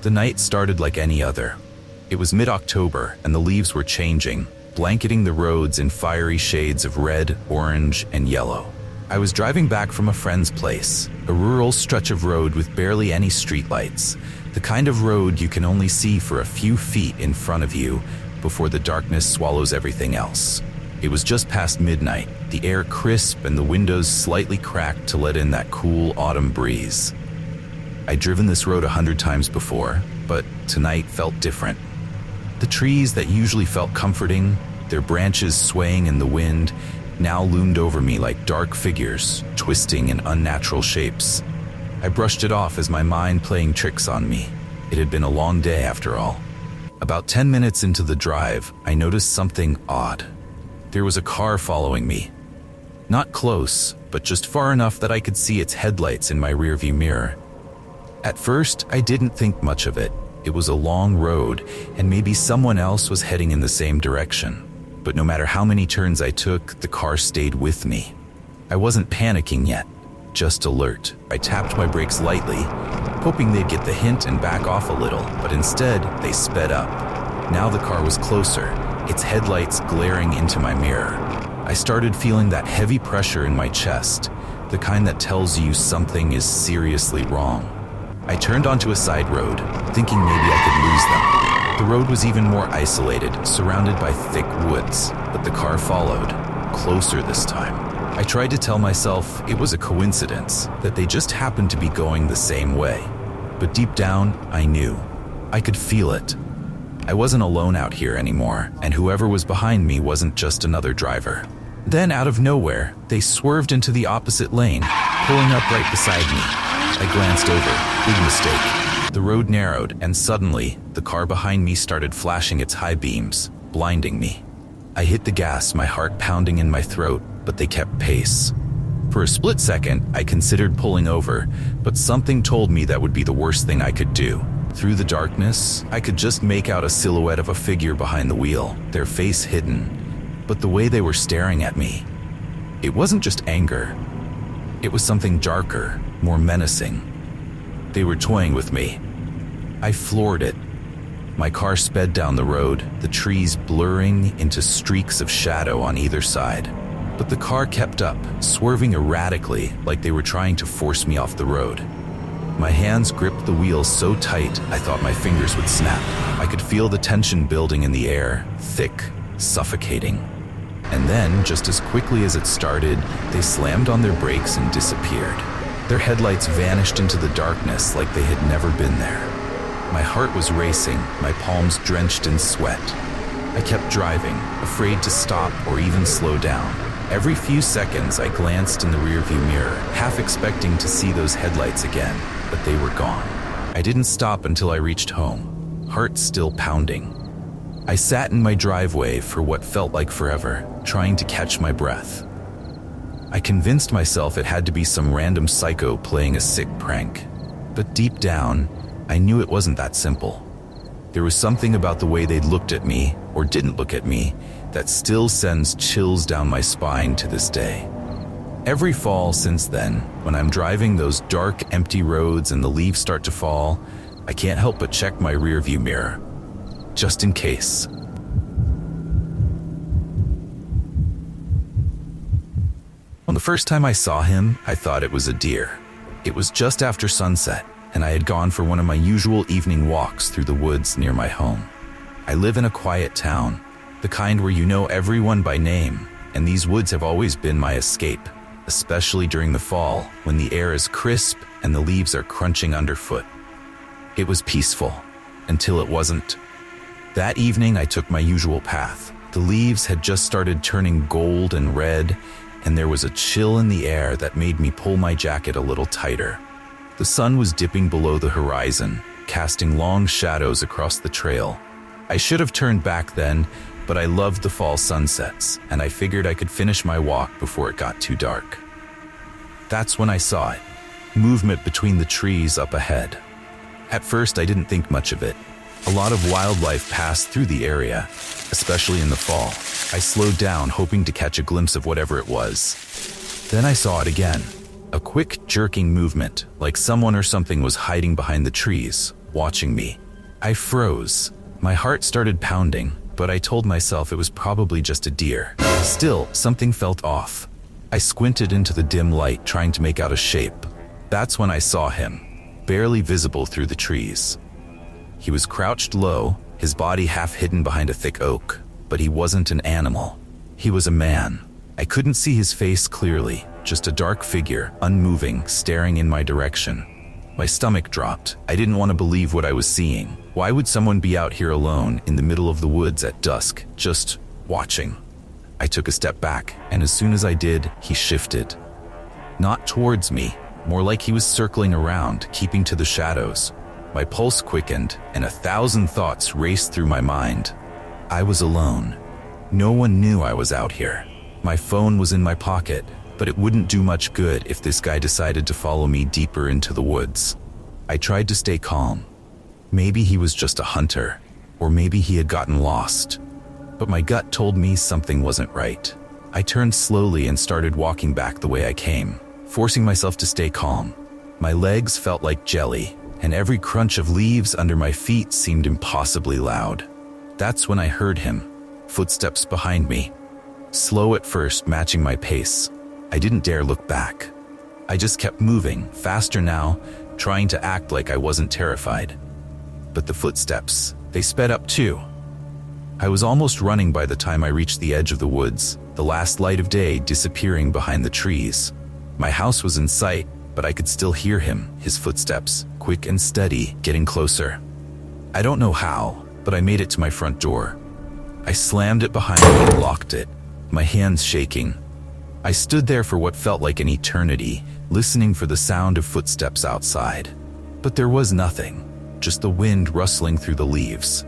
The night started like any other. It was mid-October and the leaves were changing, blanketing the roads in fiery shades of red, orange, and yellow. I was driving back from a friend's place, a rural stretch of road with barely any streetlights, the kind of road you can only see for a few feet in front of you before the darkness swallows everything else. It was just past midnight, the air crisp and the windows slightly cracked to let in that cool autumn breeze. I'd driven this road 100 times before, but tonight felt different. The trees that usually felt comforting, their branches swaying in the wind, now loomed over me like dark figures, twisting in unnatural shapes. I brushed it off as my mind playing tricks on me. It had been a long day after all. About 10 minutes into the drive, I noticed something odd. There was a car following me. Not close, but just far enough that I could see its headlights in my rearview mirror. At first, I didn't think much of it. It was a long road, and maybe someone else was heading in the same direction. But no matter how many turns I took, the car stayed with me. I wasn't panicking yet, just alert. I tapped my brakes lightly, hoping they'd get the hint and back off a little, but instead, they sped up. Now the car was closer, its headlights glaring into my mirror. I started feeling that heavy pressure in my chest, the kind that tells you something is seriously wrong. I turned onto a side road, thinking maybe I could lose them. The road was even more isolated, surrounded by thick woods, but the car followed, closer this time. I tried to tell myself it was a coincidence, that they just happened to be going the same way. But deep down, I knew. I could feel it. I wasn't alone out here anymore, and whoever was behind me wasn't just another driver. Then, out of nowhere, they swerved into the opposite lane, pulling up right beside me. I glanced over. Big mistake. The road narrowed, and suddenly, the car behind me started flashing its high beams, blinding me. I hit the gas, my heart pounding in my throat, but they kept pace. For a split second, I considered pulling over, but something told me that would be the worst thing I could do. Through the darkness, I could just make out a silhouette of a figure behind the wheel, their face hidden. But the way they were staring at me, it wasn't just anger. It was something darker, more menacing. They were toying with me. I floored it. My car sped down the road, the trees blurring into streaks of shadow on either side. But the car kept up, swerving erratically like they were trying to force me off the road. My hands gripped the wheel so tight, I thought my fingers would snap. I could feel the tension building in the air, thick, suffocating. And then, just as quickly as it started, they slammed on their brakes and disappeared. Their headlights vanished into the darkness like they had never been there. My heart was racing, my palms drenched in sweat. I kept driving, afraid to stop or even slow down. Every few seconds, I glanced in the rearview mirror, half expecting to see those headlights again, but they were gone. I didn't stop until I reached home, heart still pounding. I sat in my driveway for what felt like forever, trying to catch my breath. I convinced myself it had to be some random psycho playing a sick prank. But deep down, I knew it wasn't that simple. There was something about the way they'd looked at me, or didn't look at me, that still sends chills down my spine to this day. Every fall since then, when I'm driving those dark, empty roads and the leaves start to fall, I can't help but check my rearview mirror, just in case. On the first time I saw him, I thought it was a deer. It was just after sunset, and I had gone for one of my usual evening walks through the woods near my home. I live in a quiet town, the kind where you know everyone by name, and these woods have always been my escape, especially during the fall when the air is crisp and the leaves are crunching underfoot. It was peaceful, until it wasn't. That evening I took my usual path. The leaves had just started turning gold and red, and there was a chill in the air that made me pull my jacket a little tighter. The sun was dipping below the horizon, casting long shadows across the trail. I should have turned back then, but I loved the fall sunsets, and I figured I could finish my walk before it got too dark. That's when I saw it, movement between the trees up ahead. At first, I didn't think much of it. A lot of wildlife passed through the area, especially in the fall. I slowed down, hoping to catch a glimpse of whatever it was. Then I saw it again. A quick, jerking movement, like someone or something was hiding behind the trees, watching me. I froze. My heart started pounding, but I told myself it was probably just a deer. Still, something felt off. I squinted into the dim light, trying to make out a shape. That's when I saw him, barely visible through the trees. He was crouched low, his body half hidden behind a thick oak, but he wasn't an animal. He was a man. I couldn't see his face clearly, just a dark figure, unmoving, staring in my direction. My stomach dropped. I didn't want to believe what I was seeing. Why would someone be out here alone in the middle of the woods at dusk, just watching? I took a step back, and as soon as I did, he shifted. Not towards me, more like he was circling around, keeping to the shadows. My pulse quickened, and 1,000 thoughts raced through my mind. I was alone. No one knew I was out here. My phone was in my pocket, but it wouldn't do much good if this guy decided to follow me deeper into the woods. I tried to stay calm. Maybe he was just a hunter, or maybe he had gotten lost. But my gut told me something wasn't right. I turned slowly and started walking back the way I came, forcing myself to stay calm. My legs felt like jelly, and every crunch of leaves under my feet seemed impossibly loud. That's when I heard him, footsteps behind me. Slow at first, matching my pace. I didn't dare look back. I just kept moving, faster now, trying to act like I wasn't terrified. But the footsteps, they sped up too. I was almost running by the time I reached the edge of the woods, the last light of day disappearing behind the trees. My house was in sight, but I could still hear him, his footsteps, quick and steady, getting closer. I don't know how, but I made it to my front door. I slammed it behind me and locked it, my hands shaking. I stood there for what felt like an eternity, listening for the sound of footsteps outside. But there was nothing, just the wind rustling through the leaves.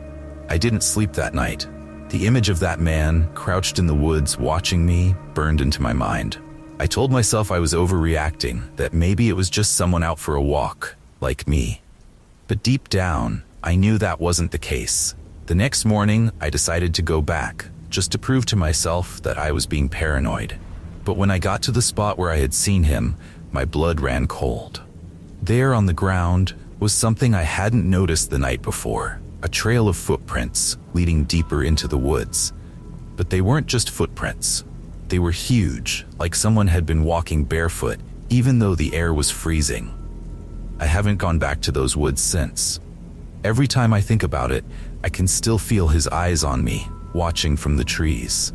I didn't sleep that night. The image of that man, crouched in the woods watching me, burned into my mind. I told myself I was overreacting, that maybe it was just someone out for a walk, like me. But deep down, I knew that wasn't the case. The next morning, I decided to go back, just to prove to myself that I was being paranoid. But when I got to the spot where I had seen him, my blood ran cold. There on the ground was something I hadn't noticed the night before, a trail of footprints leading deeper into the woods. But they weren't just footprints. They were huge, like someone had been walking barefoot, even though the air was freezing. I haven't gone back to those woods since. Every time I think about it, I can still feel his eyes on me, watching from the trees.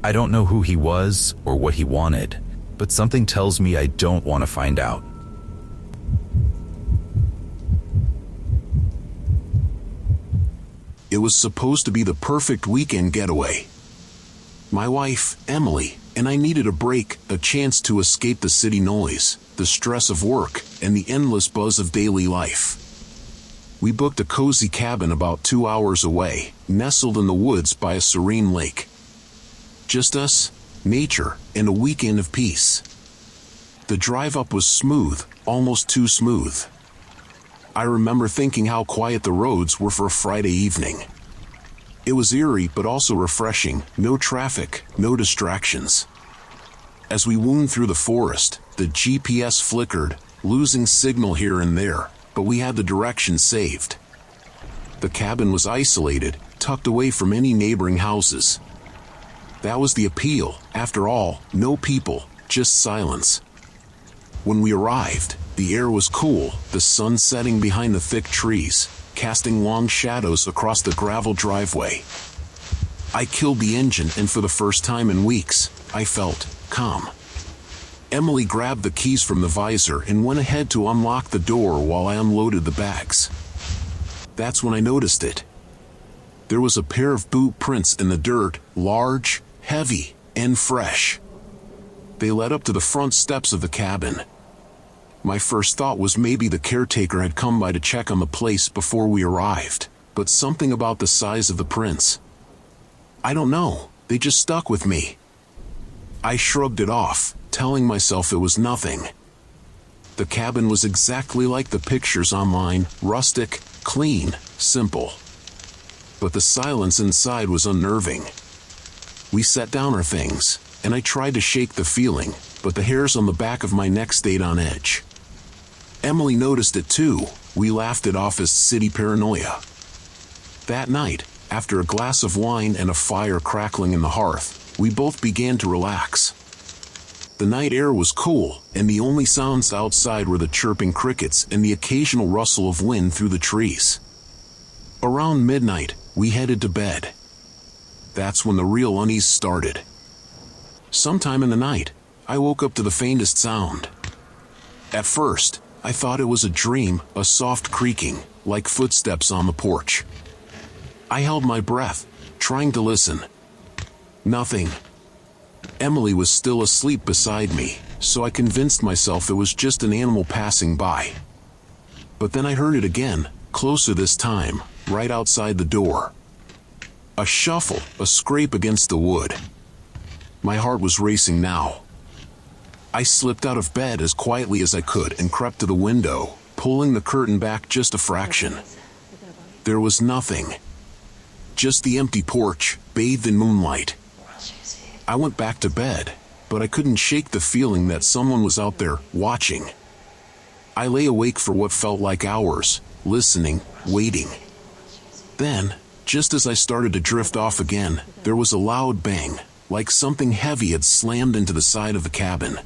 I don't know who he was or what he wanted, but something tells me I don't want to find out. It was supposed to be the perfect weekend getaway. My wife, Emily, and I needed a break, a chance to escape the city noise, the stress of work, and the endless buzz of daily life. We booked a cozy cabin about 2 hours away, nestled in the woods by a serene lake. Just us, nature, and a weekend of peace. The drive up was smooth, almost too smooth. I remember thinking how quiet the roads were for a Friday evening. It was eerie but also refreshing, no traffic, no distractions. As we wound through the forest, the GPS flickered, losing signal here and there, but we had the direction saved. The cabin was isolated, tucked away from any neighboring houses. That was the appeal. After all, no people, just silence. When we arrived, the air was cool, the sun setting behind the thick trees, casting long shadows across the gravel driveway. I killed the engine, and for the first time in weeks, I felt calm. Emily grabbed the keys from the visor and went ahead to unlock the door while I unloaded the bags. That's when I noticed it. There was a pair of boot prints in the dirt, large, heavy, and fresh. They led up to the front steps of the cabin. My first thought was maybe the caretaker had come by to check on the place before we arrived, but something about the size of the prints. I don't know, they just stuck with me. I shrugged it off, telling myself it was nothing. The cabin was exactly like the pictures online, rustic, clean, simple. But the silence inside was unnerving. We set down our things, and I tried to shake the feeling, but the hairs on the back of my neck stayed on edge. Emily noticed it too. We laughed it off as city paranoia. That night, after a glass of wine and a fire crackling in the hearth, we both began to relax. The night air was cool, and the only sounds outside were the chirping crickets and the occasional rustle of wind through the trees. Around midnight, we headed to bed. That's when the real unease started. Sometime in the night, I woke up to the faintest sound. At first, I thought it was a dream, a soft creaking, like footsteps on the porch. I held my breath, trying to listen. Nothing. Emily was still asleep beside me, so I convinced myself it was just an animal passing by. But then I heard it again, closer this time, right outside the door. A shuffle, a scrape against the wood. My heart was racing now. I slipped out of bed as quietly as I could and crept to the window, pulling the curtain back just a fraction. There was nothing. Just the empty porch, bathed in moonlight. I went back to bed, but I couldn't shake the feeling that someone was out there, watching. I lay awake for what felt like hours, listening, waiting. Then, just as I started to drift off again, there was a loud bang, like something heavy had slammed into the side of the cabin.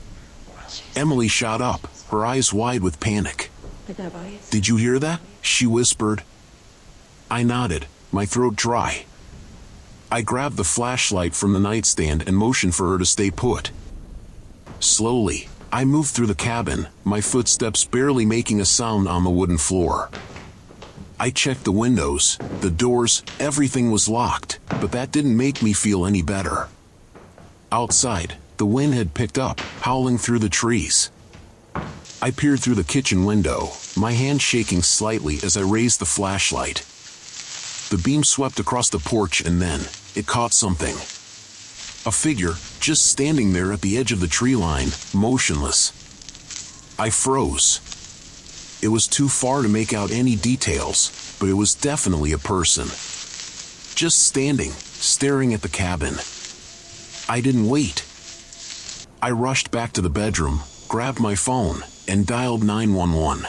Emily shot up, her eyes wide with panic. "Did you hear that?" she whispered. I nodded, my throat dry. I grabbed the flashlight from the nightstand and motioned for her to stay put. Slowly, I moved through the cabin, my footsteps barely making a sound on the wooden floor. I checked the windows, the doors, everything was locked, but that didn't make me feel any better. Outside, the wind had picked up, howling through the trees. I peered through the kitchen window, my hand shaking slightly as I raised the flashlight. The beam swept across the porch and then, it caught something. A figure, just standing there at the edge of the tree line, motionless. I froze. It was too far to make out any details, but it was definitely a person. Just standing, staring at the cabin. I didn't wait. I rushed back to the bedroom, grabbed my phone, and dialed 911.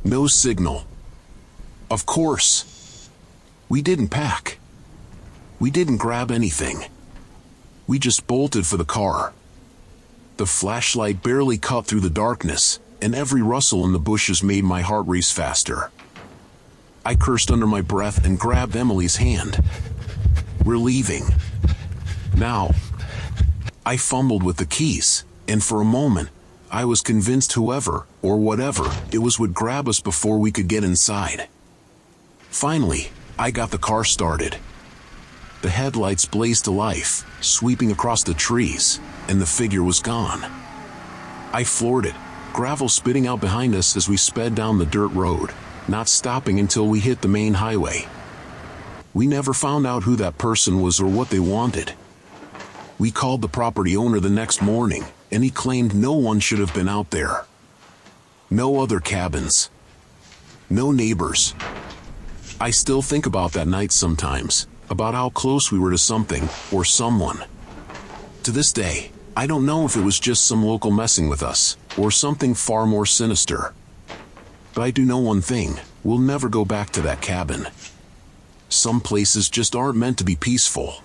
No signal. Of course. We didn't pack. We didn't grab anything. We just bolted for the car. The flashlight barely cut through the darkness, and every rustle in the bushes made my heart race faster. I cursed under my breath and grabbed Emily's hand. "We're leaving. Now." I fumbled with the keys, and for a moment, I was convinced whoever, or whatever, it was would grab us before we could get inside. Finally, I got the car started. The headlights blazed to life, sweeping across the trees, and the figure was gone. I floored it, gravel spitting out behind us as we sped down the dirt road, not stopping until we hit the main highway. We never found out who that person was or what they wanted. We called the property owner the next morning, and he claimed no one should have been out there. No other cabins. No neighbors. I still think about that night sometimes, about how close we were to something, or someone. To this day, I don't know if it was just some local messing with us, or something far more sinister. But I do know one thing, we'll never go back to that cabin. Some places just aren't meant to be peaceful.